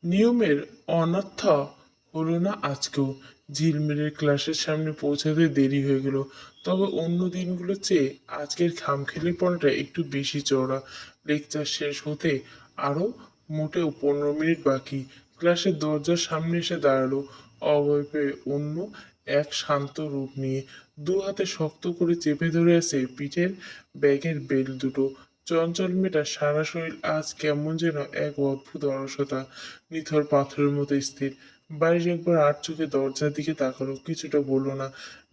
নিয়মের অন্যথা হলো না আজকেও। ঝিলমিলের ক্লাসের সামনে পৌঁছাতে দেরি হয়ে গেল। তবে অন্য দিনগুলোর চেয়ে আজকের খামখেয়ালিপনটা একটু বেশি চওড়া। লেকচার শেষ হতে আরো মোটেও 15 মিনিট বাকি। ক্লাসের দরজার সামনে এসে দাঁড়ালো, অভয় পেয়ে অন্য এক শান্ত রূপ নিয়ে। দু হাতে শক্ত করে চেপে ধরে আছে পিঠের ব্যাগের বেল্ট দুটো। চঞ্চল মেয়েটা সারা শরীর আজ কেমন যেন এক অদ্ভুত অলসতা, নিথর পাথরের মতো স্থির। বাইরে একবার আর চোখে দরজার দিকে তাকালো, কিছুটা বলল না।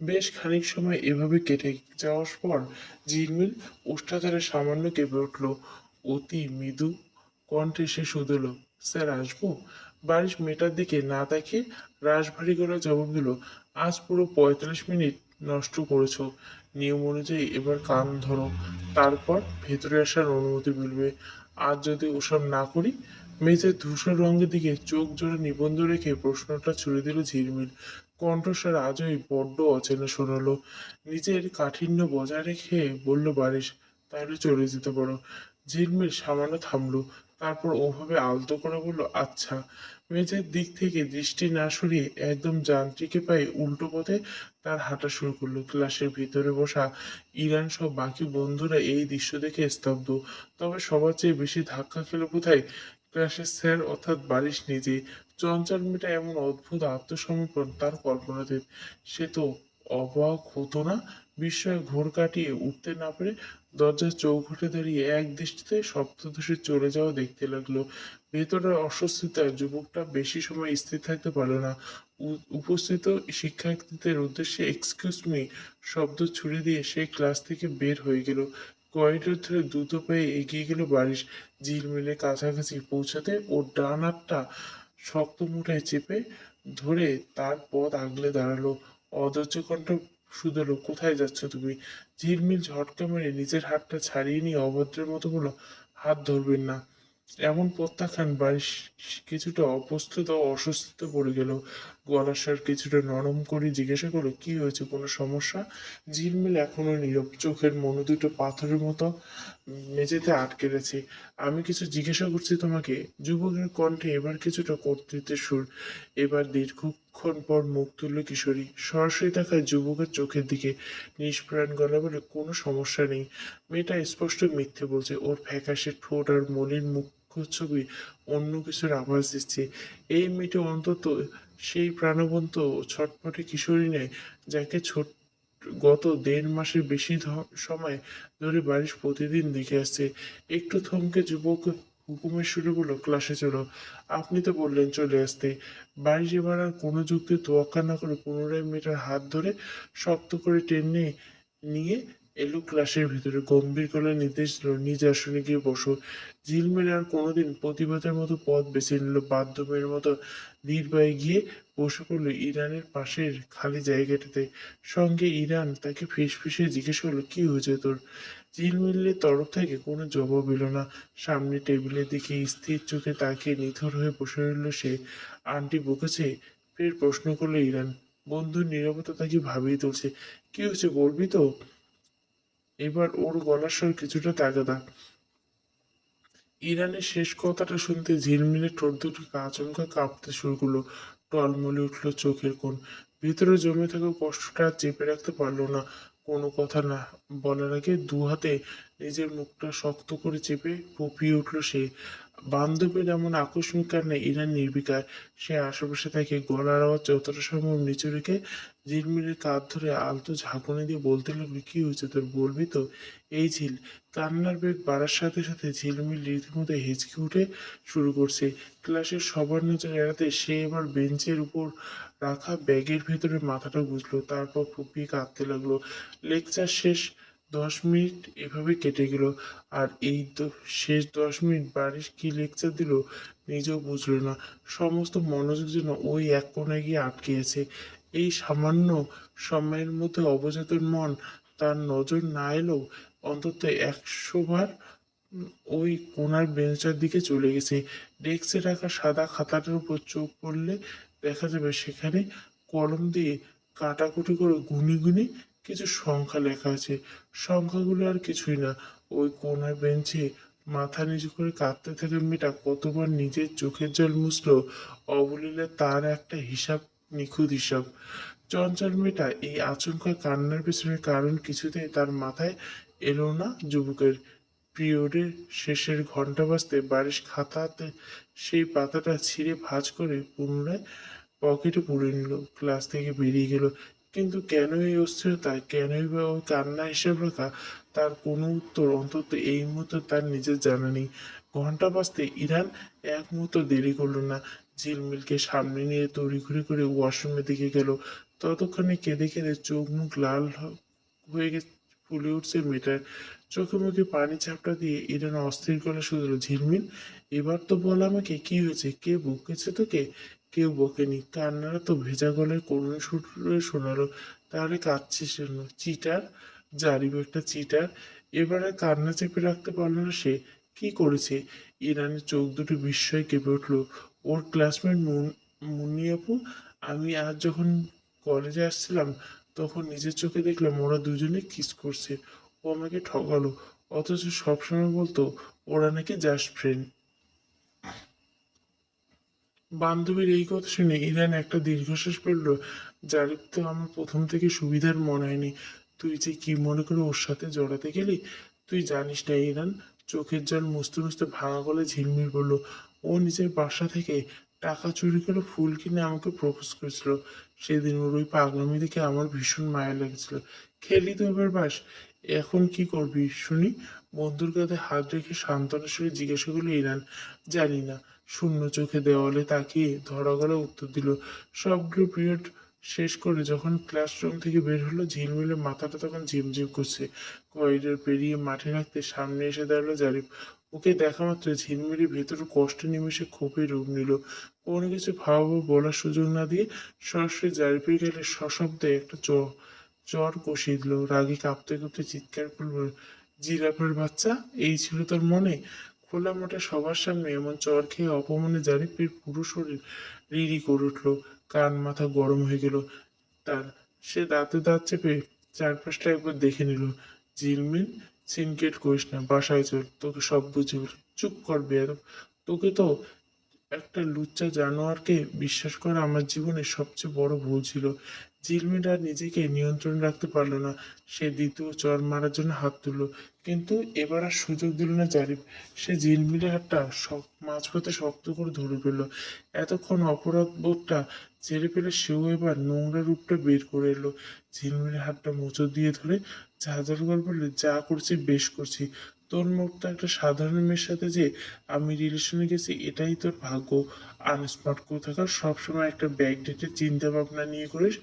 বেশ খানিক সময় এভাবে কেটে যাওয়ার পর ঝিলমিল ওষ্ঠাধরে সামান্য কেঁপে উঠল। অতি মৃদু কণ্ঠে সে শুধল, স্যার আসবো? বারিশ মেয়েটার দিকে না তাকিয়ে রাশভারী গলায় জবাব দিল, আজ পুরো 45 মিনিট নষ্ট করেছো। নিয়ম অনুযায়ী এবার কান ধরো, তারপর ভেতরে আসার অনুমতি মিলবে। আজ যদি ওসব না করি? মেঝের ধূসর রঙের দিকে চোখ জোড়া নিবন্ধ রেখে প্রশ্নটা ছুড়ে দিল ঝিলমিল। কণ্ঠস্বর আজই বড্ড অচেনা শোনালো। নিজের কাঠিন্য বজায় রেখে বলল বারিশ, তাহলে চলে যেতে পারো। ঝিলমিল সামান্য থামলো, তারপর ওভাবে আলতো করে বলল, আচ্ছা। মেঝের দিক থেকে দৃষ্টি না সরিয়ে একদম যান্ত্রিক পায়ে উল্টো পথে তার হাঁটা শুরু করলো। ক্লাসের ভিতরে বসা ইরান সহ বাকি বন্ধুরা এই দৃশ্য দেখে স্তব্ধ। তবে সবার চেয়ে বেশি ধাক্কা খেলো বোধহয় ক্লাসের স্যার অর্থাৎ বারিশ নিজে। চঞ্চল মেয়েটা এমন অদ্ভুত আত্মসমর্পণ তার কল্পনাতীত। সে তো অবাক হতো না? বিস্ময়ে ঘোর কাটিয়ে উঠতে না পেরে দরজার চৌখটে দাঁড়িয়ে এক দৃষ্টিতে সপ্তদশে চলে যাওয়া দেখতে লাগলো। ভেতরের অস্বস্তিতায় যুবকটা বেশি সময় স্থির থাকতে পারল না। উপস্থিত শিক্ষার্থীদের উদ্দেশ্যে এক্সকিউজ মি শব্দ ছুড়ে দিয়ে সে ক্লাস থেকে বের হয়ে গেল। করিডোর ধরে দ্রুত পায়ে এগিয়ে গেল বারিশ। ঝিলমিলে কাছাকাছি পৌঁছাতে ওর ডান হাতটা শক্ত মুঠায় চেপে ধরে তার পথ আগলে দাঁড়ালো। অধৈর্য কণ্ঠ শুধালো, কোথায় যাচ্ছ তুমি? ঝিলমিল ঝটকা মেরে নিজের হাতটা ছাড়িয়ে নিয়ে অভদ্রের মতো বলল, হাত ধরবেন না। এমন প্রত্যাখ্যান বারিশ কিছুটা অপ্রস্তুত ও অস্বস্তিতে পড়ে গেল। গলার স্বর কিছুটা নরম করে জিজ্ঞাসা করলো, কি হয়েছে, কোনো সমস্যা? ঝিলমিল এখনো নীরব, চোখের মনে দুটো পাথরের মতো মেঝেতে আটকে গেছে। আমি কিছু জিজ্ঞাসা করছি তোমাকে। যুবকের কণ্ঠে এবার কিছুটা কর্তৃত্বের সুর। এবার দীর্ঘক্ষণ পর মুখ তুলল কিশোরী, সরাসরি তাকায় যুবকের চোখের দিকে। নিষ্প্রাণ গলা বলে, কোনো সমস্যা নেই। মেয়েটা স্পষ্ট মিথ্যে বলছে। ওর ফ্যাকাশে ঠোঁট আর মলিন মুখচ্ছবি অন্য কিছুর আভাস দিচ্ছে। এই মেয়েটা অন্তত সেই প্রাণবন্ত ছটফটে কিশোরী নেয়, যাকে গত 1.5 মাসের বেশি সময় ধরে বারিশ প্রতিদিন দেখে আসছে। একটু থমকে যুবক হুকুমের সুরে বলল, ক্লাসে চলো। আপনি তো বললেন চলে আসতে। বারিশ এবার আর কোনো যুক্তি তোয়াক্কা না করে পুনরায় মেয়েটার হাত ধরে শক্ত করে টেনে নিয়ে এলো ক্লাসের ভিতরে। গম্ভীর গলায় নির্দেশ দিল, নিজ আসনে গিয়ে বসো। ঝিলমিল আর কোনোদিন প্রতিবাদের মতো পথ বেছে নিল। বাধ্যমের মতো নির্ভয়ে গিয়ে বসে পড়লো ইরানের পাশের খালি জায়গাটাতে। সঙ্গে ইরান তাকে ফিসফিসে জিজ্ঞেস করলো, কি হয়েছে তোর? ঝিলমিলের তরফ থেকে কোনো জবাব এলো না। সামনে টেবিলের দিকে স্থির চোখে তাকিয়ে নিথর হয়ে বসে রইল সে। আন্টি বকেছে? ফের প্রশ্ন করলো ইরান। বন্ধুর নীরবতা তাকে ভাবিয়ে তুলছে। কি হয়েছে বলবি তো? এবার ওর গলার স্বর কিছুটা তাগাদা। ইরানের শেষ কথাটা শুনতে ঝিলমিলের ঠোঁট দুটো আচমকা কাঁপতে শুরু করলো। টলমলে উঠল চোখের কোণ। ভিতরে জমে থাকা কষ্টটা আর চেপে রাখতে পারলো না। কোনো কথা না বলার আগে দু হাতে নিজের মুখটা শক্ত করে চেপে ফুঁপিয়ে উঠল সে। বান্ধবীর এমন আকস্মিক কান্নায় ইরান নির্বিকার। সে আশেপাশে তাকে গলার আওয়াজ যতটা সম্ভব নিচু রেখে ঝিলমিলের কাঁধ ধরে আলতো ঝাঁকুনি দিয়ে বলতে লাগলো, কি হয়েছে তোর, বলবি তো? এই ঝিল। কান্নার বেগ বাড়ার সাথে সাথে ঝিলমিল রীতিমতো হেঁচকে উঠে শুরু করছে। ক্লাসের সবার নজর এড়াতে সে এবার বেঞ্চের উপর রাখা ব্যাগের ভেতরে মাথাটা গুঁজলো, তারপর ফুপিয়ে কাঁদতে লাগলো। লেকচার শেষ 10 মিনিট এভাবে কেটে গেল। আর এই তো শেষ 10 মিনিট বারিশ কি লেকচার দিল নিজেও বুঝলো না। সমস্ত মনোযোগ যেন ওই এক কোণায় গিয়ে আটকে আছে। এই সামান্য সময়ের মধ্যে অবচেতন মন তার নজর না এলেও অন্তত 100 বার ওই কোণার বেঞ্চটার দিকে চলে গেছে। ডেস্কে রাখা সাদা খাতাটার উপর চোখ পড়লে দেখা যাবে সেখানে কলম দিয়ে কাটাকুটি করে গুনি গুনি কিছু সংখ্যা লেখা আছে। সংখ্যাগুলো আর কিছুই না, ওই কোণার বেঞ্চে মাথা নিচু করে কাঁদতে থাকা মেয়েটা কতবার নিজের চোখের জল মুছলো অবলীলে তার একটা হিসাব, নিখুঁত হিসাব। চঞ্চল মেয়েটা এই আচমকা কান্নার পেছনে কারণ কিছুতেই তার মাথায় এলো না। যুবকের পিরিয়ডের শেষের ঘন্টা বাজতে বারিশ খাতাতে সেই পাতাটা ছিঁড়ে ভাঁজ করে পুনরায় পকেটে পুরে নিল, ক্লাস থেকে বেরিয়ে গেল। কিন্তু কেন এই অস্থিরতা, কেনই বা ওই কান্না হিসেব রাখা, তার কোনো উত্তর অন্তত এই মুহূর্তে তার নিজের জানা নেই। ঘন্টা বাজতে ইরান এক মুহূর্ত দেরি করলো না। ঝিলমিলকে সামনে নিয়ে তড়িঘড়ি করে ওয়াশরুমের দিকে গেল। ততক্ষণে কেঁদে কেঁদে চোখ মুখ লাল হয়ে গেছে, ফুলে উঠছে মেয়েটার। চোখে মুখে পানি ঝাপটা দিয়ে ইরান অস্থির গলা শুধু, ঝিলমিল, এবার তো বল আমাকে কি হয়েছে, কে বকেছে তোকে? কেউ বকেনি। কান্নাটা তো ভেজা গলায় করুণ সুরে শোনালো। তাহলে কাঁদছিস কেন? চিটার, জারিব একটা চিটার। এবার আর কান্না চেপে রাখতে পারলো না সে। কি করেছে? ইরানের চোখ দুটো বিস্ময়ে কেঁপে উঠল। ওর ক্লাসমেট মুন্নি আপু। আমি আজ যখন কলেজে আসছিলাম তখন নিজের চোখে দেখলাম ওরা দুজনে কিস করছে। ও আমাকে ঠকালো, অথচ সবসময় বলতো ওরা নাকি জাস্ট ফ্রেন্ড। বান্ধবীর এই কথা শুনে ইরান একটা দীর্ঘশ্বাস ফেলল। জারিফ তো আমার প্রথম থেকে সুবিধার মনে হয়নি। তুই যে কি মনে করে ওর সাথে জড়াতে গেলি, তুই জানিস না ইরান। চোখের জল মুছতে মুছতে ভাঙা গলায় ঝিলমিল বলল, ও নিজের বাসা থেকে টাকা চুরি করে ফুল কিনে আমাকে প্রপোজ করেছিল। সেদিন ওর ওই পাগলামি দেখে আমার ভীষণ মায়া লেগেছিল। খেলি তো এবার বাস। এখন কি করবি শুনি? বন্ধুর কাঁধে হাত রেখে সান্ত্বনার সঙ্গে জিজ্ঞাসা করলো ইরান। জানি না। শূন্য চোখে দেওয়ালে তাকিয়ে ধরা গলা উত্তর দিল। সবগুলো পিরিয়ড শেষ করে যখন ক্লাসরুম থেকে বের হলো, ঝিলমিলের মাথাটা তখন ঝিমঝিম করছে। করিডোর পেরিয়ে মাঠে রাখতে সামনে এসে দাঁড়ালো জারিফ। ওকে দেখা মাত্র ঝিলমিলের ভেতর কষ্ট নিমেষে ক্ষোভে রূপ নিল। কোনো কিছু ভাবা বা বলার সুযোগ না দিয়ে সরাসরি জারিফের গেলে সশব্দে একটা চর কষিয়ে দিল। রাগে কাঁপতে কাঁপতে চিৎকার করলো, জিরাফের বাচ্চা, এই ছিল তোর মনে? খোলা মাঠে সবার সামনে এমন চর খেয়ে অপমানে জারিফের পুরো শরীর রিরি করে উঠল। কান মাথা গরম হয়ে গেল তার। সে দাঁতে দাঁত চেপে চারপাশটা একবার দেখে নিল। ঝিলমিল, সিনকেট করিস না, বাসায় চল, তোকে সব বুঝিয়ে বলি। চুপ কর বেয়াদব। তোকে তো একটা লুচ্চা জানোয়ারকে বিশ্বাস করা আমার জীবনের সবচেয়ে বড় ভুল ছিল। ঝিলমিল আর নিজেকে নিয়ন্ত্রণ রাখতে পারলো না। সে দ্বিতীয় চর মারার জন্য হাত তুললো, কিন্তু এবার আর সুযোগ দিল না জারিফ। সে ঝিলমিলের হাতটা মাঝপথে শক্ত করে ধরে ফেললো। এতক্ষণ অপরাধ বোধটা ছেড়ে ফেলে সেও এবার নোংরা রূপটা বের করে এলো। ঝিলমিলের হাতটা মোচড় দিয়ে ধরে ঝাঁঝাল করে বললে, যা করছি বেশ করছি। তোর মতো একটা সাধারণ মেয়ের সাথে যে আমি রিলেশনে গেছি এটাই তোর ভাগ্য। আনস্মার্ট কোথাকার, সবসময় একটা ব্যাকডেটের চিন্তা ভাবনা নিয়ে করিস।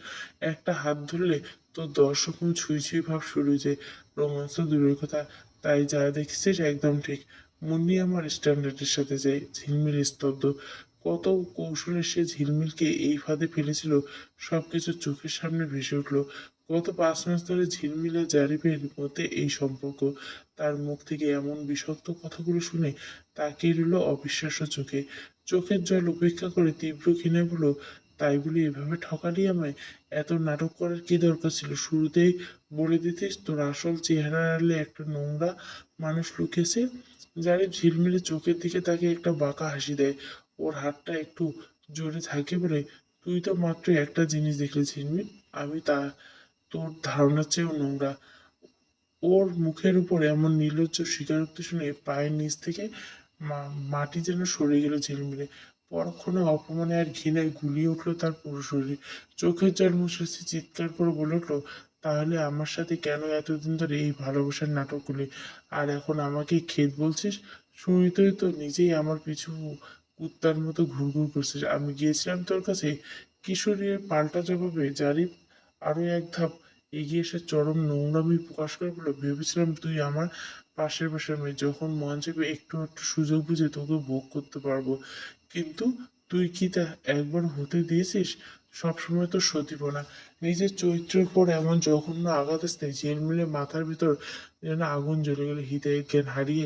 একটা হাত ধরলে তোর 10 রকম ছুঁই ছুঁই ভাব শুরু হয়ে যায়। রোমান্স তো দূরের কথা, তাই যা দেখছিস একদম ঠিক। মুন্নি আমার স্ট্যান্ডার্ডের সাথে যায়। ঝিলমিল স্তব্ধ। কত কৌশলে সে ঝিলমিলকে এই ফাঁদে ফেলেছিল, সবকিছু চোখের সামনে ভেসে উঠল। গত 5 মাস ধরে ঝিলমিল আর জারিফের মধ্যে এই সম্পর্ক। তার মুখ থেকে এমন বিষাক্ত কথাগুলো শুনে তাকিয়ে রইল অবিশ্বাস্য চোখে। চোখের জল উপেক্ষা করে তীব্র ঘৃণায় বলল, তাই বলে এভাবে ঠকালি আমায়? এত নাটক করার কি দরকার ছিল? শুরুতেই বলে দিতিস তোর আসল চেহারা আড়ালে একটা নোংরা মানুষ লুকিয়েছে। জারিফ ঝিলমিলে চোখের দিকে তাকিয়ে একটা বাঁকা হাসি দেয়। ওর হাতটা একটু জোরে থাকে বলে, তুই তো মাত্র একটা জিনিস দেখলি ঝিলমিল, আমি তা তোর ধারণার চেয়েও নোংরা। ওর মুখের উপর এমন নির্লজ্জ স্বীকারোক্তি শুনে পায়ের নিচ থেকে মাটি যেন সরে গেল ঝিলমিলে। পরক্ষণে অপমানে আর ঘৃণায় গুলিয়ে উঠলো তার পুরো শরীর। চোখের জল মুছে সে চিৎকার করে বলে উঠলো, তাহলে আমার সাথে কেন এতদিন ধরে এই ভালোবাসার নাটক করলি? আর এখন আমাকে খেদ বলছিস? শুরুতেই তো নিজেই আমার পিছু কুত্তার মতো ঘুরঘুর করছিস। আমি গিয়েছিলাম তোর কাছে কিশোরীর পাল্টা জবাবে জারিফ আরো এক ধাপ এগিয়ে এসে চরম নোংরামি প্রকাশ করে বলল, ভেবেছিলাম তুই আমার পাশের বাসার মেয়ে, যখন মন চাইবে একটু একটু সুযোগ বুঝে তোকে ভোগ করতে পারবো। কিন্তু তুই কি তা একবার হতে দিয়েছিস? সবসময় তো সতীপনা। নিজের চরিত্রের উপর এমন জঘন্য আঘাত আসতে ঝিলমিলে মাথার ভিতর যেন আগুন জ্বলে গেল। হৃদয়ের জ্ঞান হারিয়ে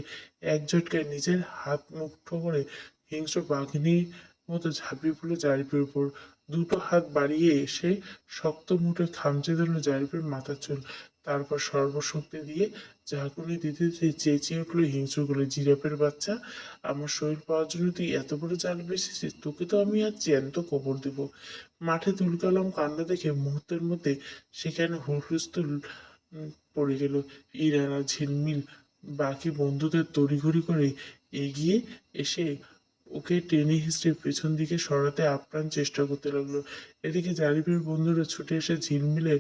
এক ঝটকায় নিজের হাত মুঠো করে হিংস্র বাঘিনীর মতো ঝাঁপিয়ে পড়লো জারিফের উপর। দুটো হাত বাড়িয়ে এসে শক্ত মুঠে খামচে ধরলো জারিফের মাথার চুল। তারপর সর্বশক্তি দিয়ে ঝাঁকুনি দিতে দিতে চেঁচিয়ে উঠলো হিংস্রগুলো, জিরাফের বাচ্চা, আমার শরীর পাওয়ার জন্য তুই এত বড় জাল বেঁধেছিস, তোকে তো আমি আজ জ্যান্ত কবর দিব। মাঠে তুলকালাম কাণ্ড দেখে মুহূর্তের মধ্যে সেখানে হুলস্থুল পড়ে গেল। ইরানা, ঝিলমিল বাকি বন্ধুদের তড়িঘড়ি করে এগিয়ে এসে ওকে টেনে হিঁচড়ে পেছন দিকে সরাতে আপ্রাণ চেষ্টা করতে লাগলো। এদিকে জারিফের বন্ধুরা ছুটে এসে ঝিলমিলে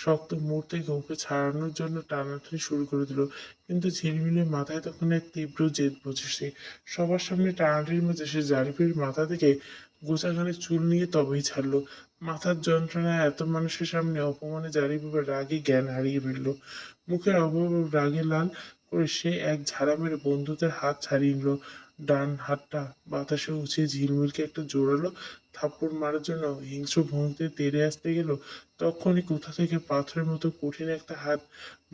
শক্ত মোড় থেকে ওকে ছাড়ানোর জন্য টানাটানি শুরু করে দিল। কিন্তু ঝিলমিলের মাথায় তখন এক তীব্র জেদ বসেছে। সবার সামনে টানাটানির মাঝে সে জারিফের মাথা থেকে গোছাখানে চুল নিয়ে তবেই ছাড়লো। মাথার যন্ত্রণায় এত মানুষের সামনে অপমানে জারিফ এবার রাগে জ্ঞান হারিয়ে ফেললো। মুখের অভাব রাগে লাল করে সে এক ঝাড়া মেরে বন্ধুদের হাত ছাড়িয়ে নিল। ডান হাতটা বাতাসে উঁচিয়ে ঝিলমিলকে একটা জোরালো থাপ্পড় মারার জন্য হিংস্র ভঙ্গিতে তেড়ে আসতে গেল। তখনই কোথা থেকে পাথরের মতো কঠিন একটা হাত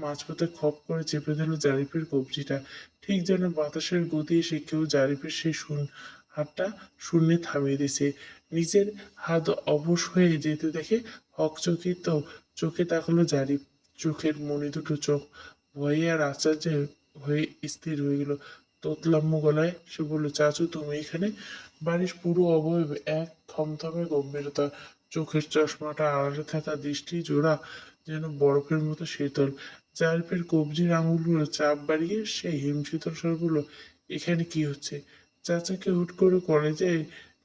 মাঝপথে খপ করে চেপে দিল জারিফের কবজিটা। ঠিক যেন বাতাসের গতি এসে কেউ জারিফের সেই হাতটা শূন্যে থামিয়ে দিছে। নিজের হাত অবশ হয়ে যেতে দেখে হকচকিত চোখে তাকালো জারিফ। চোখের মণি দুটো চোখ ভয়ে আর আশ্চর্যে হয়ে স্থির হয়ে গেল। তোতলাম্য গলায় সে বলল, চাচু তুমি এখানে? বাড়ির পুরো অবয়বে এক থমথমে গম্ভীরতা, চোখের চশমাটা আড়ালে থাকা দৃষ্টি জোড়া যেন বরফের মতো শীতল। জারিফের কবজির আঙুলগুলো চাপ বাড়িয়ে সে হিমশীতল স্বর বলল, এখানে কি হচ্ছে? চাচাকে হুট করে কলেজে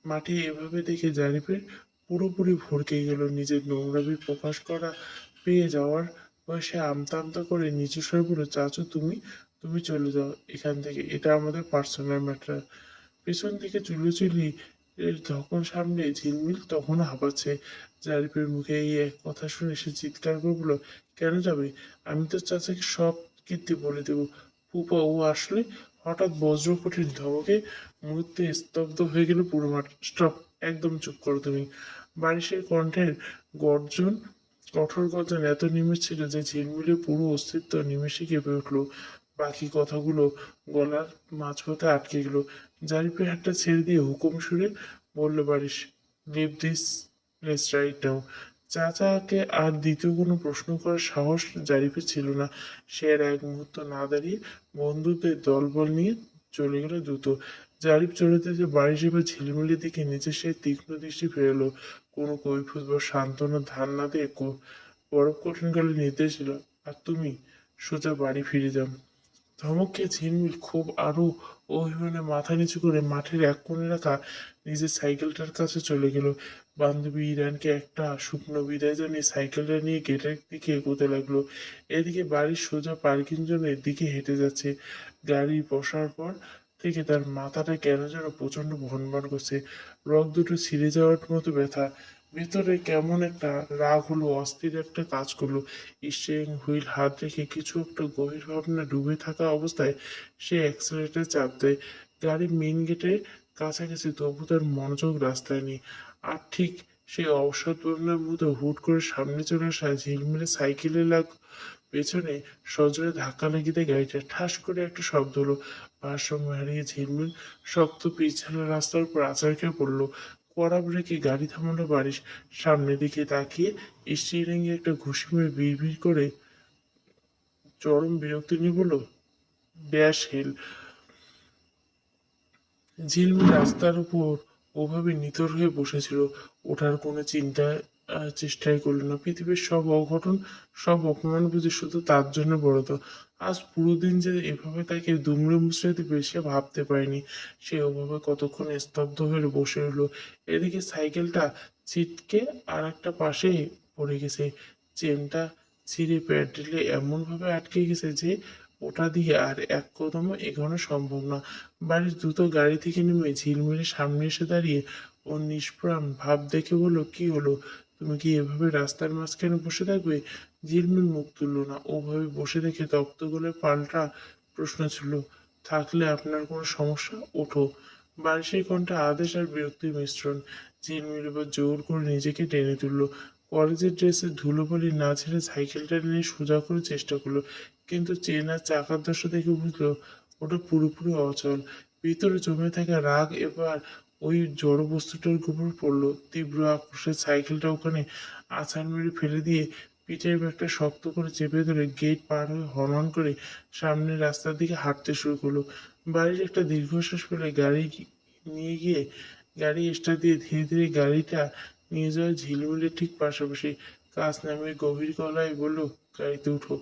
মাঠে এভাবে দেখে জারিফের পুরোপুরি ভড়কে গেল। নিজের নোংরামি প্রকাশ করা পেয়ে যাওয়ার বয়সে আমতা আমতা করে নিচু স্বরে বলল, চাচু তুমি তুমি চলে যাও এখান থেকে, এটা আমাদের পার্সোনাল ম্যাটার। পেছন থেকে চুলোচুলি এর ধকল সামনে ঝিলমিল তখনও হাঁপাচ্ছে। জারিফের মুখে এই এক কথা শুনে সে চিৎকার করে বলল, কেন যাবে? আমি তো চাচাকে সব কীর্তি বলে দেবো। ফুপা ও আসলে? হঠাৎ বজ্র কঠিন ধমকে মুহূর্তে স্তব্ধ হয়ে গেল পুরো মাঠ। স্টপ, একদম চুপ করো তুমি। বারিশের কণ্ঠের গর্জন, কঠোর গর্জন এত নিমেষ ছিল যে ঝিলমিলের পুরো অস্তিত্ব নিমেষে কেঁপে উঠল। বাকি কথাগুলো গলার মাঝপথে আটকে গেল। জারিফের হাতটা ছেড়ে দিয়ে হুকুম সুরে বলল Barish, leave this place right now. চাচাকে আর দ্বিতীয় কোনো প্রশ্ন করার সাহস জারিফের ছিল না। সে আর এক মুহূর্ত না দাঁড়িয়ে বন্ধুদের দলবল নিয়ে চলে গেল দ্রুত। জারিফ চলে যেতে বারিশ এবার ঝিলমিলের দিকে নিজের সেই তীক্ষ্ণ দৃষ্টি ফেরালো। কোনো কৈফিয়ত বা সান্ত্বনার ধার না দিয়ে বরফ কঠিন গলায় নির্দেশ দিল, আর তুমি সোজা বাড়ি ফিরে যাও। ধমক খেয়ে ঝিলমিল খুব আরো অভিমানে মাথা নিচু করে মাঠের এক কোণে রাখা নিজের সাইকেলটার কাছে চলে গেল। বান্ধবী ইরানকে একটা শুকনো বিদায় জানিয়ে সাইকেলটা নিয়ে গেটের দিকে এগোতে লাগলো। এদিকে বাড়ির সোজা পার্কিং জোনের দিকে হেঁটে যাচ্ছে। গাড়ি বসার পর থেকে তার মাথাটা কেন যেন প্রচন্ড ভনভন করছে। রক দুটো ছিঁড়ে যাওয়ার মতো ব্যথা। ভেতরে কেমন একটা রাগ হলো, অস্থির একটা কাজ করলো। স্টিয়ারিং হুইল হাত রেখে কিছু একটা গভীর ভাবনা ডুবে থাকা অবস্থায় সে অ্যাক্সিলারেটর চাপ দেয়। গাড়ি মেইন গেটের কাছাকাছি, তবু তার মনোযোগ রাস্তায় নেই। আর ঠিক সেই অবসর ভাবনার মতো হুট করে সামনে চলে আসা ঝিলমিলে সাইকেলে পেছনে সজোরে ধাক্কা লেগে দেয় গাড়িটা। ঠাস করে একটা শব্দ হলো। ভারসাম্য হারিয়ে ঝিলমিল শক্ত পিছলা রাস্তার উপর আছাড় খেয়ে পড়লো। কড়া ব্রেকে গাড়ি থামানো বাড়ির সামনের দিকে তাকিয়ে স্টিয়ারিং এ একটা ঘুষি মেরে বিড়বিড় করে চরম বিরক্তি নিয়ে বলল, ড্যাশ হেল। ঝিলমিল রাস্তার উপর ওভাবে নিথর হয়ে বসেছিল। ওঠার কোনো চেষ্টাই করল না। পৃথিবীর সব অঘটন, সব অপমান বুঝি শুধু তার জন্য বড় তো। আজ পুরো দিন যে এভাবে তাকে দুমড়ে মুচড়ে দিবে সে ভাবতে পারেনি। সে ওভাবে কতক্ষণ স্তব্ধ হয়ে বসে রইল। এদিকে সাইকেলটা ছিটকে আর একটা পাশে পড়ে গেছে। চেনটা ছিঁড়ে প্যাডেলে এমনভাবে আটকে গেছে যে ওটা দিয়ে আর এক কদমও এগোনো সম্ভব না। বাড়ির দ্রুত গাড়ি থেকে নেমে ঝিলমিলের সামনে এসে দাঁড়িয়ে ওর নিষ্প্রাণ ভাব দেখে বলল, কি হলো? তুমি কি এভাবে রাস্তার মাঝখানে বসে থাকবে? ঝিলমিল মুখ তুলল না। ওভাবে বসে দেখে তপ্ত গলায় পাল্টা প্রশ্ন ছিল, থাকলে আপনার কোনো সমস্যা? ওঠো। বারিশের কণ্ঠে আদেশ আর বিরক্তির মিশ্রণ। ঝিলমিল এবার জোর করে নিজেকে টেনে তুলল। কলেজের ড্রেসের ধুলোবালি না ছেড়ে সাইকেলটা নিয়ে সোজা করে চেষ্টা করলো। কিন্তু চেন আর চাকার দশা দেখে বুঝলো ওটা পুরোপুরি অচল। ভিতরে জমে থাকা রাগ এবার ওই জড় বস্তুটার উপর পড়লো। তীব্র আক্রোশে সাইকেলটা ওখানে আছাড় মেরে ফেলে দিয়ে পিঠের ব্যাগটা শক্ত করে চেপে ধরে গেট পার হয়ে হন হন করে সামনের রাস্তার দিকে হাঁটতে শুরু করলো। বাড়ির একটা দীর্ঘশ্বাস ফেলে নিয়ে গিয়ে গাড়ি স্টার্ট দিয়ে ধীরে ধীরে গাড়িটা নিয়ে যাওয়া ঝিলমিলের ঠিক পাশাপাশি। কাজ নামিয়ে গভীর গলায় বলল, গাড়িতে উঠো।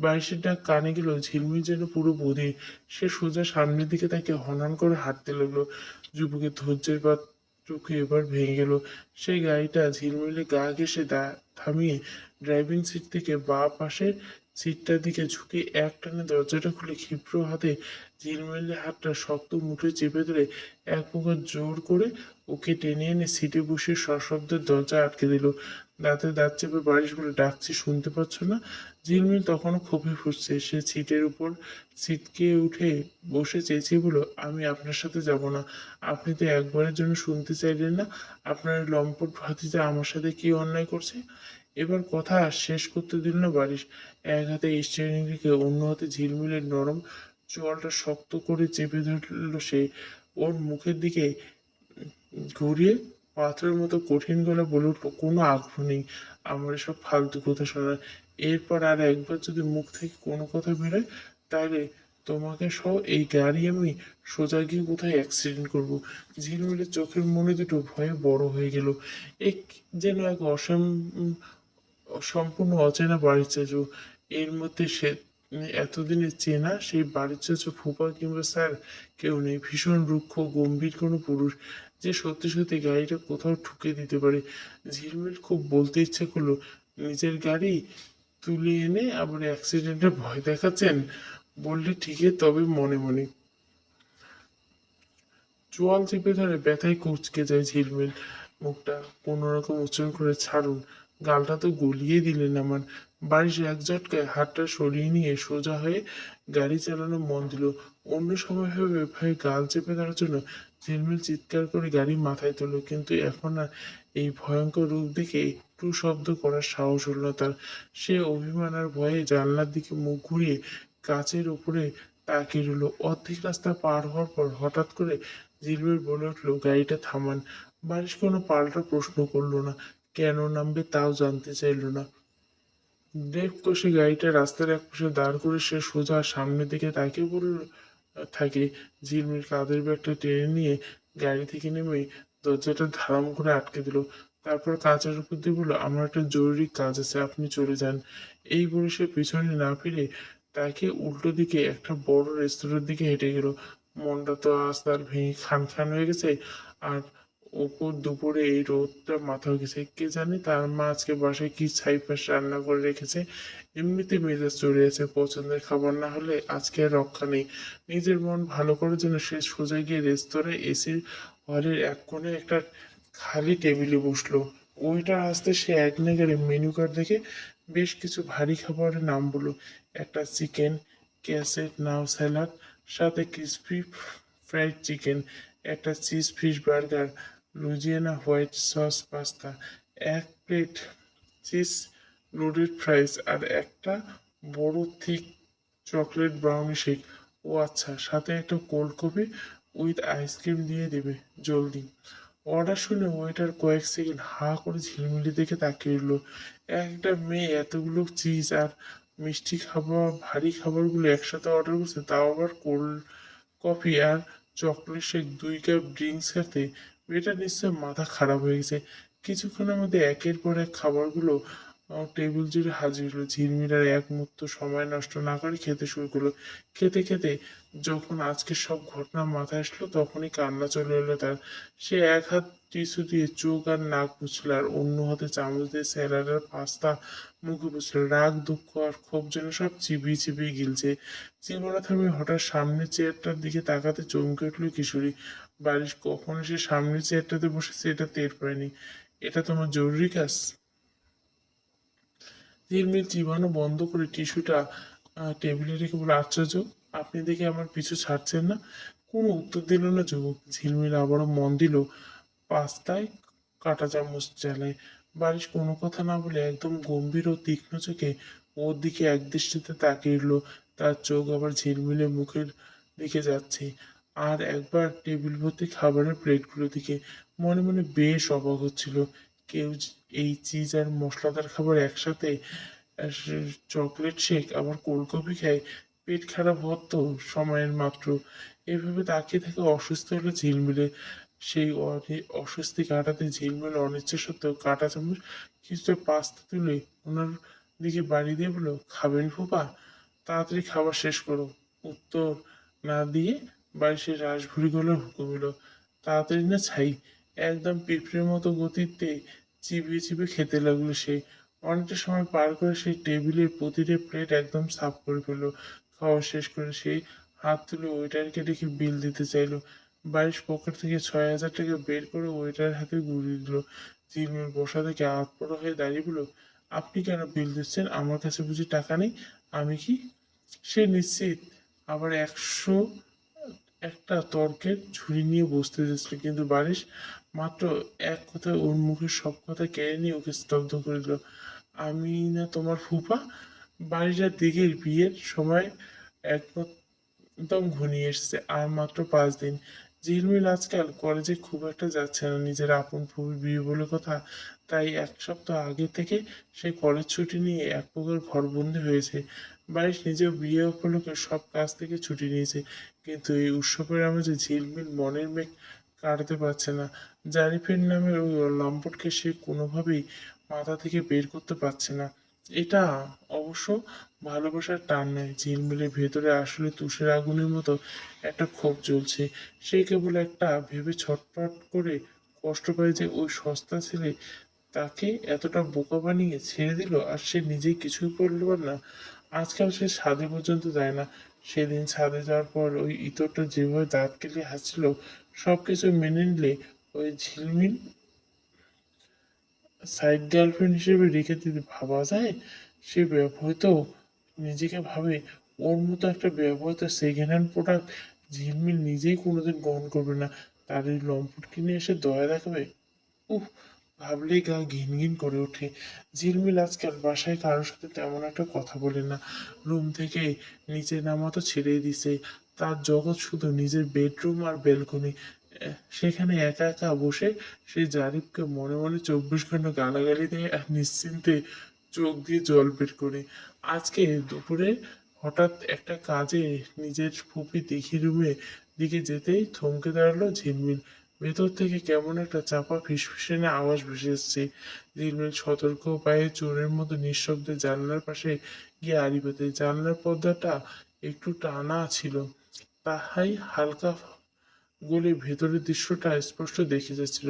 বারিশের ডাক কানে গেল, ঝিলমিল যেন পুরো বধির। সে সোজা সামনের দিকে তাকে হনহন করে হাঁটতে লাগলো। যুবকের ধৈর্যের বাঁধটুকু এবার ভেঙে গেল। সেই গাড়িটা ঝিলমিলে গা ঘেঁষে থামিয়ে ড্রাইভিং সিট থেকে বাঁ পাশের সিটটার দিকে ঝুঁকে এক টানে দরজাটা খুলে ক্ষিপ্র হাতে ঝিলমিলের হাতটা শক্ত মুঠোয় চেপে ধরে এক প্রকার জোর করে ওকে টেনে এনে সিটে বসে সশব্দে দরজা আটকে দিল। দাঁতে দাঁত চেপে বারিশ বলে, ডাকছি শুনতে পাচ্ছ না? ঝিলমিল তখনও ক্ষোভে ফুঁসছে। সে সিটের উপর ছিটকে উঠে বসে চেঁচিয়ে বলল, আমি আপনার সাথে যাব না। আপনি তো একবারের জন্য শুনতে চাইলেন না আপনার ওই লম্পট ভাতিজা আমার সাথে কি অন্যায় করছে। এবার কথা শেষ করতে দিল না বারিশ। এক হাতে স্টিয়ারিং রেখে অন্য হাতে ঝিলমিলের নরম চোয়ালটা শক্ত করে চেপে ধরল সে। ওর মুখের দিকে ঘুরিয়ে পাথরের মতো কঠিন গলা বলে উঠল, কোনো আগ্রহ নেই আমার এসব ফালতু কথা শোনার। এরপর আর একবার যদি মুখ থেকে কোনো কথা বেরোয় তাহলে তোমাকে সহ এই গাড়ি আমি সোজা গিয়ে কোথায় অ্যাক্সিডেন্ট করবো। ঝিলমিলের চোখের মনে দুটো ভয়ে বড় হয়ে গেল। এক যেন এক সম্পূর্ণ অচেনা বাড়ির চাচু। এর মধ্যে সে এতদিনে চেনা সেই বাড়ির চাচু, ফুপা কিংবা স্যার কেউ নেই। ভীষণ রুক্ষ গম্ভীর কোনো পুরুষ যে সত্যি সত্যি গাড়িটা কোথাও ঠুকে দিতে পারে। ঝিলমিল খুব বলতে ইচ্ছে করলো, নিজের গাড়ি তুলে এনে আবার অ্যাক্সিডেন্টের ভয় দেখাচ্ছেন। বললে ঠিকই, তবে মনে মনে চোয়াল চেপে ধরে ব্যথায় কুঁচকে যায় ঝিলমিল। মুখটা কোনোরকম উচ্চারণ করে, ছাড়ুন, গালটা তো গলিয়ে দিলেন আমার। বারিশ এক ঝটকায় হাতটা সরিয়ে নিয়ে সোজা হয়ে গাড়ি চালানো মন দিল। অন্য সময় হবে ভয়ে গাল চেপে ধরার জন্য ঝিলমিল চিৎকার করে গাড়ি মাথায় তুলল, কিন্তু এখন আর এই ভয়ঙ্কর রূপ দেখে একটু শব্দ করার সাহস হল না তার। সে অভিমান আর ভয়ে জানলার দিকে মুখ ঘুরিয়ে কাচের উপরে তাকিয়ে রইল। অর্ধেক রাস্তা পার হওয়ার পর হঠাৎ করে ঝিলমিল বলে উঠল, গাড়িটা থামান। বারিশ কোনো পাল্টা প্রশ্ন করলো না, কেন নামবে তাও জানতে চাইল না। ব্রেক কষে গাড়িটা রাস্তার একপাশে দাঁড় করে সে সোজা সামনের দিকে তাকিয়ে বলল থাকে। ঝিলমিল কাঁধের ব্যাগটা টেনে নিয়ে গাড়ি থেকে নেমে দরজাটা ধারাম করে আটকে দিল। তারপর কাঁচের উপর দিয়ে বলল, আমার একটা জরুরি কাজ আছে, আপনি চলে যান। এই বলে সে পিছনে না ফিরে তাকে উল্টো দিকে একটা বড় রেস্তোরাঁর দিকে হেঁটে গেল। মনটা তো আজ তার ভেঙে খান খান হয়ে গেছে। আর ওপর দুপুরে এই রোদটা মাথায় গেছে। কে জানে তার মা আজকে বাসায় কি ছাইপাশ রান্না করে রেখেছে। এমনিতে মেজাজ চড়ে আছে, পছন্দের খাবার না হলে আজকে আর রক্ষা নেই। নিজের মন ভালো করার জন্য সে সোজা গিয়ে রেস্তোরাঁয় এসির হলের এক কোণে একটা খালি টেবিলে বসলো। ওইটার আসতে সে এক নাগাড়ে মেনু কার্ড দেখে বেশ কিছু ভারী খাবারের নাম বলল। একটা চিকেন ক্যাসেট নাও স্যালাড, সাথে ক্রিসপি ফ্রাইড চিকেন, একটা cheese fish burger, Louisiana white sauce pasta, এক প্লেট চিজ লোডেড ফ্রাইস আর একটা বড় থিক চকলেট ব্রাউনি শেক। ও আচ্ছা, সাথে একটা কোল্ড কফি উইথ আইসক্রিম দিয়ে দেবে জলদি। অর্ডার শুনে ওয়েটার কয়েক সেকেন্ড হা করে ঝিলমিলি দেখে তাকিয়ে রইল। একটা মেয়ে এতগুলো চিজ আর মিষ্টি খাবার ভারী খাবারগুলো একসাথে অর্ডার করছে, তাও আবার কোল্ড কফি আর চকলেট শেক, 2 কাপ ড্রিঙ্কস সাথে। এটা নিশ্চয় মাথা খারাপ হয়ে গেছে। কিছুক্ষণের মধ্যে একের পর এক খাবারগুলো টেবিল জুড়ে হাজির হলো। ঝিলমিল আর এক মুহূর্ত সময় নষ্ট না করে খেতে শুরু করলো। খেতে খেতে যখন আজকের সব ঘটনা মাথায় আসলো তখনই কান্না চলে এলো তার। সে এক হাত টিস্যু দিয়ে চোখ আর নাক মুছল, আর অন্য হাতে চামচ দিয়ে স্যালাড আর পাস্তা মুখে পুছল। রাগ, দুঃখ আর ক্ষোভ যেন সব চিবিয়ে চিবিয়ে গিলছে। চিবানো থামিয়ে হঠাৎ সামনের চেয়ারটার দিকে তাকাতে চমকে উঠল কিশোরী। বারিশ কখন এসে সামনের চেয়ারটাতে বসেছে এটা টের পায়নি। এটা তোমার জরুরি কাজ? ঝিলমিল চিবানো বন্ধ করে টিস্যুটা টেবিলে রেখে বলে, আশ্চর্য, আপনি দেখে আমার পিছু ছাড়ছেন না। কোনো উত্তর দিল না যুবক। ঝিলমিল আবারও মন দিল পাস্তায় কাঁটা চামচ চালায়। বারিশ কোনো কথা না বলে একদম গম্ভীর ও তীক্ষ্ণ চোখে ওর দিকে একদৃষ্টিতে তাকিয়ে রইল। তার চোখ আবার ঝিলমিলের মুখের দিকে যাচ্ছে, আর একবার টেবিল ভর্তি খাবারের প্লেটগুলোর দিকে। মনে মনে বেশ অবাক হচ্ছিল। কেউ এই চিজ আর মশলাদার খাবার একসাথে চকলেট শেক আবার কোল্ড কফি খায়, পেট খারাপ হওয়ার তো সময়ের মাত্র। এভাবে তাকিয়ে থেকে অসুস্থ হলো ঝিলমিলে। সেই অস্বস্তি কাটাতে ঝিলমিল অনিচ্ছা সত্ত্বেও কাঁটা চামচ কিছুটা পাস্তা তুলে ওনার দিকে বাড়ি দিয়ে বলল, খাবেন ফুপা? তাড়াতাড়ি খাবার শেষ করো। উত্তর না দিয়ে বাড়ি সে রাশভুড়ি গলার হুকুম এলো, তাড়াতাড়ি না ছাই। একদম পিঁপড়ের মতো গতিতে চিবিয়ে চিবিয়ে খেতে লাগলো সে। অনেকটা সময় পার করে সেই টেবিলের প্রতিটা প্লেট একদম সাফ করে ফেললো। খাওয়া শেষ করে সেই হাত তুলে ওয়েটারকে ডেকে বিল দিতে চাইলো। বারিশ পকেট থেকে ৬,০০০ টাকা বের করে ওয়েটারের হাতে ঘুরিয়ে দিল। ঝিলমিল বসা থেকে আধপড়া হয়ে দাঁড়িয়ে বলল, আপনি কেন বিল দিচ্ছেন? আমার কাছে বুঝি টাকা নেই? আমি কি? সে নিশ্চিত আবার ১০১টা তর্কের ঝুড়ি নিয়ে বসতে যাচ্ছিল, কিন্তু বারিশ মাত্র এক কথায় ওর মুখের সব কথা কেড়ে নিয়ে ওকে স্তব্ধ করে দিল। আমি না তোমার ফুপা? বারিশের দিঘির বিয়ের সময় একদম ঘনিয়ে এসেছে, আর মাত্র 5 দিন। ঝিলমিল আজকাল কলেজে খুব একটা যাচ্ছে না, নিজের আপন ফুপির বিয়ে বলে কথা। তাই 1 সপ্তাহ আগে থেকে সে কলেজ ছুটি নিয়ে এক প্রকার ঘরবন্দি হয়েছে। বারিশ নিজেও বিয়ে উপলক্ষে সব কাজ থেকে ছুটি নিয়েছে, কিন্তু এই উৎসবের আমেজে ঝিলমিল মনের মেঘ কাটাতে পারছে না। জারিফের নামের ওই লম্পটকে সে কোনোভাবেই মাথা থেকে বের করতে পারছে না। এটা অবশ্য ভালোবাসার টান নয়, ঝিলমিলের ভেতরে আসলে তুষের আগুনের মতো একটা ক্ষোভ জ্বলছে। সে কেবল একটা ভেবে ছটফট করে কষ্ট পায় যে ওই সস্তা ছেলে তাকে এতটা বোকা বানিয়ে ছেড়ে দিল, আর সে নিজেই কিছুই করতে পারল না। আজকাল সে ছাদে পর্যন্ত যায় না। সেদিন ছাদে যাওয়ার পর ওই ইতরটা যেভাবে দাঁত কেলিয়ে হাসছিল, সবকিছু মেনে নিলে ওই ঝিলমিল সাইড গার্লফ্রেন্ড হিসেবে রেখে দিতে ভাবা যায়? সে ব্যবহৃত নিজেকে ভাবে, ওর মতো একটা ব্যবহৃত সেকেন্ড হ্যান্ড প্রোডাক্ট ঝিলমিল নিজেই কোনোদিন গ্রহণ করবে না। তার এই লম্পট কিনে এসে দয়া দেখাবে? উফ, ভাবলেই গা ঘিন ঘিন করে ওঠে। ঝিলমিল আজকাল বাসায় কারোর সাথে তেমন একটা কথা বলে না। রুম থেকে নিচে নামা তো ছেড়েই দিছে। তার জগৎ শুধু নিজের বেডরুম আর ব্যালকনি। সেখানে একা একা বসে সে জারিফকে মনে মনে 24 ঘন্টা গালাগালি দেয় আর নিশ্চিন্তে চোখ দিয়ে জল বের করে। আজকে দুপুরে হঠাৎ একটা কাজে নিজের ফুপি দেখি রুমে দিকে যেতেই থমকে দাঁড়ালো ঝিলমিল। ভেতর থেকে কেমন একটা চাপা ফিসফিসানি আওয়াজ ভেসে এসছে। ঝিলমিল সতর্ক পায়ে চোরের মতো নিঃশব্দে জানলার পাশে গিয়ে আড়ি পেতে। জানলার পর্দাটা একটু টানা ছিল, তাহাই হালকা গলি ভেতরের দৃশ্যটা স্পষ্ট দেখে যাচ্ছিল।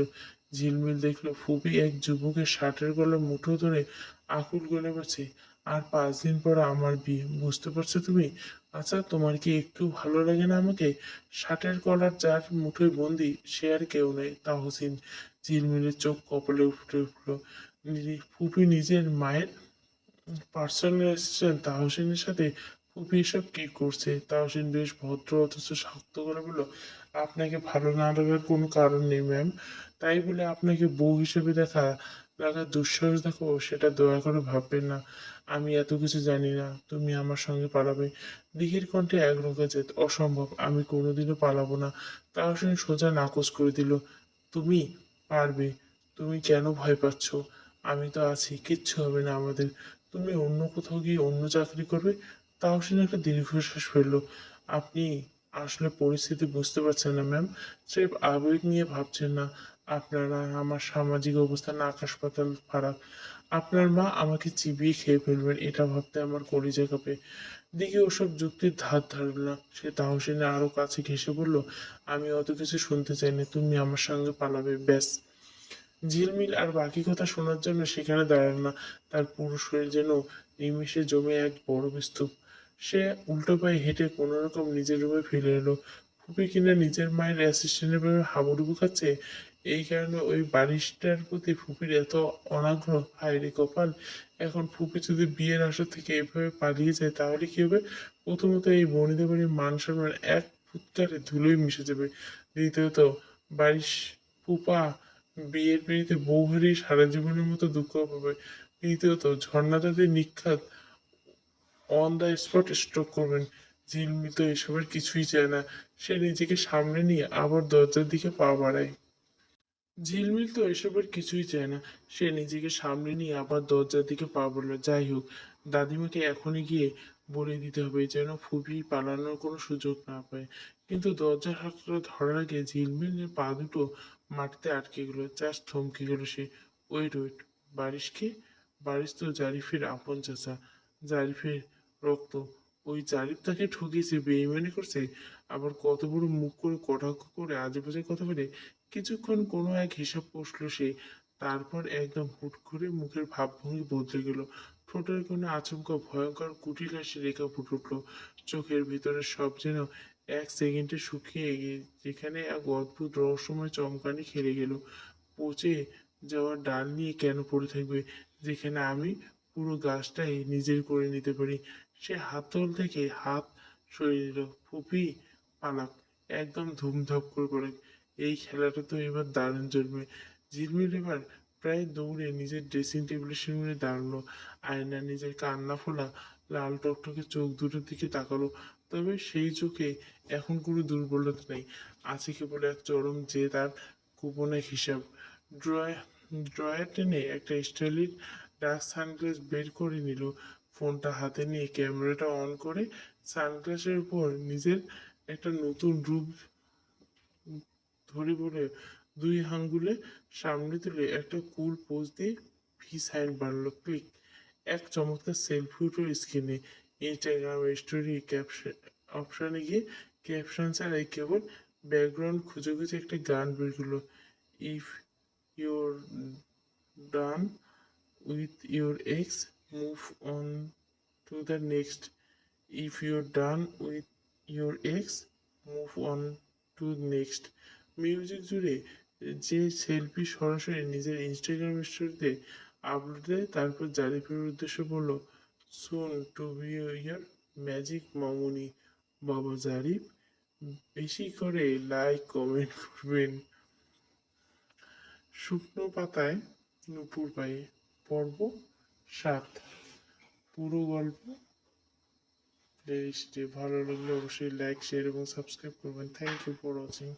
ঝিলমিল দেখলো ফুপি এক যুবকের শার্টের গলার মুঠো ধরে আকুল গলে বলছে, আর 5 দিন পর আমার বিয়ে, বুঝতে পারছো তুমি? আচ্ছা, তোমার কি একটু ভালো লাগে না আমাকে? শার্টের কলার যার মুঠোয় বন্দি সে আর কেউ নেই, তাহসিন। ঝিলমিলের চোখ কপালে ফুটে উঠলো। ফুপি নিজের মায়ের পার্সোনাল অ্যাসিস্ট্যান্ট তাহসিনের সাথে ফুপি এসব কি করছে? তাহসিন বেশ ভদ্র অথচ শক্ত করে বলল, আপনাকে ভালো না লাগার কোনো কারণ নেই ম্যাম। তাই বলে আপনাকে বউ হিসেবে লাগার দুঃসাহস দেখাবো সেটা দয়া করে ভাববেন না। আমি এত কিছু জানি না, তুমি আমার সঙ্গে পালাবে? দিঘির কণ্ঠে এক রোগা জেদ, অসম্ভব, আমি কোনোদিনও পালাবো না। তাহসিন সোজা নাকচ করে দিল, তুমি পারবে। তুমি কেন ভয় পাচ্ছ? আমি তো আছি, কিচ্ছু হবে না আমাদের। তুমি অন্য কোথাও গিয়ে অন্য চাকরি করবে। তাহসিন একটা দীর্ঘশ্বাস ফেললো। আপনি আসলে পরিস্থিতি বুঝতে পারছেন না ম্যাম। স্রেফ আবেগ নিয়ে ভাবছেন না। আপনার আর আমার সামাজিক অবস্থান আকাশ পাতাল ফারাক। আপনার মা আমাকে চিবিয়ে খেয়ে ফেলবেন, এটা ভাবতে আমার কলিজা কাঁপে। দিকে ওসব যুক্তির ধার ধারল না। সে তাহসিনের আরো কাছে ঘেঁষে বলল, আমি অত কিছু শুনতে চাই না, তুমি আমার সঙ্গে পালাবে, ব্যাস। ঝিলমিল আর বাকি কথা শোনার জন্য সেখানে দাঁড়ালো না। তার পুরো শরীর যেন নিমেষে জমে এক বড় স্তূপ। সে উল্টো পায়ে হেঁটে কোনোরকম নিজের রুমে ফিরে এলো। ফুপি কিনা নিজের মায়ের অ্যাসিস্ট্যান্টের ভাবে হাবুডুবু খাচ্ছে। এই কারণে ওই বারিশটার প্রতি ফুপির এত অনাগ্রহ। হায় রে কপাল! এখন ফুপি যদি বিয়ের আসর থেকে এভাবে পালিয়ে যায় তাহলে কি হবে? প্রথমত, এই বনিতা বাড়ির মান সম্মান এক ফুৎকারে ধুলোয় মিশে যাবে। দ্বিতীয়ত, বারিশ ফুপা বিয়ের পিঁড়িতে বউ হারিয়ে সারা জীবনের মতো দুঃখ পাবে। তৃতীয়ত, ঝর্ণা দাদির Nikhat on the spot stroke করবেন। ঝিলমিল তো এসবের কিছুই চায় না। সে নিজেকে সামলে নিয়ে আবার দরজার দিকে পা বাড়ায়। ঝিলমিল তো এসবের কিছুই চায় না। সে নিজেকে সামলে নিয়ে আবার দরজার দিকে পা বাড়ালো। যাই হোক, দাদিমাকে এখনই গিয়ে বলে দিতে হবে যেন ফুপি পালানোর কোনো সুযোগ না পায়। কিন্তু দরজার হাতটা ধরার আগে ঝিলমিলের পা দুটো মাটিতে আটকে গেল। জাস্ট থমকে গেল সে। ওয়েট ওয়েট, বারিশ কে? বারিশ তো জারিফের আপন চাচা, জারিফের রক্ত। ওই জারিফ তাকে ঠকিয়েছে, বেইমানি করছে, আবার কত বড় মুখ করে কটাক্ষ করে আজেবাজে কথা বলে। কিছুক্ষণ কোনো এক হিসাব কষল সে। তারপর একদম হুট করে মুখের ভাবভঙ্গি বদলে গেল। ঠোঁটের কোণে আচমকা ভয়ঙ্কর কুটিল হাসি রেখা ফুটে উঠল। চোখের ভিতরে সব যেন এক সেকেন্ডে শুকিয়ে গিয়ে যেখানে এক অদ্ভুত রহস্যময় চমকানি খেলে গেল। পচে যাওয়া ডাল নিয়ে কেন পড়ে থাকবে, যেখানে আমি পুরো গাছটাই নিজের করে নিতে পারি। সে হাতল থেকে হাত সরিয়ে নিল। ফুপি, পালাক, একদম ধুমধাপ করে পালাক। এই খেলাটা তো এবার দারুণ চলবে। ঝিলমিল এবার প্রায় দৌড়ে নিজের ড্রেসিং টেবিলের সামনে দাঁড়ালো। আয়না নিজের কান্না ফোলা লাল টকটকে চোখ দুটোর দিকে তাকালো। তবে সেই চোখে এখন কোনো দুর্বলতা নেই, আছে কেবল এক চরম জেদ আর গোপন এক হিসাব। ড্রয়ার ড্রয়ার টেনে একটা স্টাইলিশ ডার্ক সানগ্লাস বের করে নিল। ফোনটা হাতে নিয়ে ক্যামেরাটা অন করে সানগ্লাসের উপর নিজের একটা নতুন রূপ ধরে বলে দুই আঙ্গুলে সামনে তুলে একটা কুল পোজ দিয়ে ভি সাইন বাড়লো। ক্লিক। এক চমৎকার সেলফি উঠল স্ক্রিনে। ইনস্টাগ্রাম স্টোরি ক্যাপশন অপশনে গিয়ে ক্যাপশন ছাড়াই কেবল ব্যাকগ্রাউন্ড খুঁজে খুঁজে একটা গান বের করলো। If you're done with your ex, move on to the next. If you're done with your ex, move on to next. Music জুড়ে যে সেলফি সরাসরি নিজের ইনস্টাগ্রাম স্টোরিতে আপলোড দেয়, তারপর জারিফের উদ্দেশ্যে বলল, সুন টু বি ইয়ার ম্যাজিক মামুনি। বাবা জারিফ, বেশি করে লাইক কমেন্ট করবেন। শুকনো পাতায় নুপুর পায়ে, পর্ব ৭। পুরো গল্প প্লেলিস্টে ভালো লাগলে অবশ্যই লাইক, শেয়ার এবং সাবস্ক্রাইব করবেন। Thank you for watching.